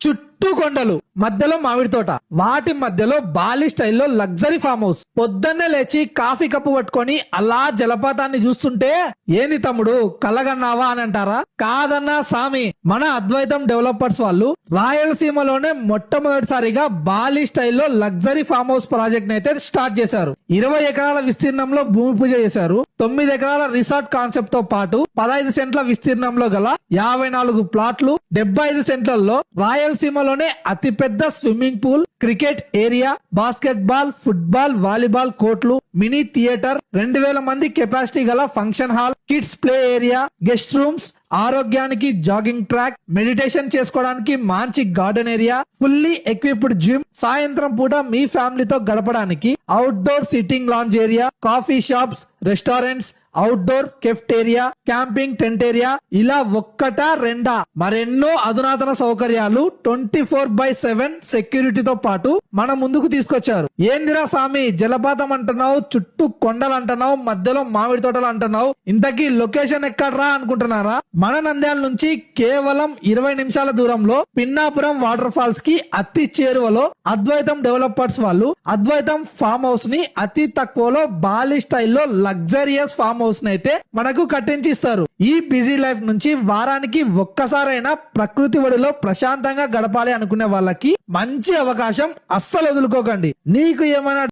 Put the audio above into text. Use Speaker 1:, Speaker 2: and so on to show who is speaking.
Speaker 1: చుట్టూ కొండలు, మధ్యలో మామిడి తోట, వాటి మధ్యలో బాలి స్టైల్లో లగ్జరీ ఫామ్ హౌస్. పొద్దున్నే లేచి కాఫీ కప్పు పట్టుకొని అలా జలపాతాన్ని చూస్తుంటే ఏంది తమ్ముడు కలగన్నావా అని అంటారా? కాదన్నా సామి, మన అద్వైతం డెవలపర్స్ వాళ్ళు రాయలసీమలోనే మొట్టమొదటిసారిగా బాలి స్టైల్లో లగ్జరీ ఫామ్ హౌస్ ప్రాజెక్ట్ అయితే స్టార్ట్ చేశారు. 20 ఎకరాల విస్తీర్ణంలో భూమి పూజ చేశారు. 9 ఎకరాల రిసార్ట్ కాన్సెప్ట్ తో పాటు 15 సెంట్ల విస్తీర్ణంలో గల 54 ప్లాట్లు, 75 సెంట్లలో రాయలసీమలోనే అతిపెద్ద swimming pool, cricket area, basket ball, football, volleyball కోర్టులు, మినీ థియేటర్, 2000 మంది కెపాసిటీ గల function hall, kids play area, guest rooms, ఆరోగ్యానికి జాగింగ్ ట్రాక్, మెడిటేషన్ చేసుకోవడానికి మంచి garden area, fully equipped gym, సాయంత్రం పూట మీ ఫ్యామిలీతో గడపడానికి outdoor sitting lounge area, coffee shops, restaurants, outdoor cafeteria, camping tent area, ఇలా ఒక్కటా రెండా మరెన్నో అధునాతన సౌకర్యాలు 24/7 సెక్యూరిటీతో పాటు మన ముందుకు తీసుకొచ్చారు. ఏందిరా సామి జలపాతం అంటున్నావు, చుట్టూ కొండలు అంటున్నావు, మధ్యలో మామిడి తోటలు అంటున్నావు, ఇంతకీ లొకేషన్ ఎక్కడ్రా అనుకుంటున్నారా? మన నంద్యాల నుంచి కేవలం 20 నిమిషాల దూరంలో పిన్నాపురం వాటర్ ఫాల్స్ కి అతి చేరువలో అద్వైతం డెవలపర్స్ వాళ్ళు అద్వైతం ఫామ్ హౌస్ ని అతి తక్కువలో బాలి స్టైల్లో లగ్జరియస్ ఫామ్ హౌస్ అయితే మనకు కట్టించి ఇస్తారు. ఈ బిజీ లైఫ్ నుంచి వారానికి ఒక్కసారైనా ప్రకృతి ఒడిలో ప్రశాంతంగా గడపాలి అనుకునే వాళ్ళకి మంచి అవకాశం, అస్సలు వదులుకోకండి. నీకు ఏమైనా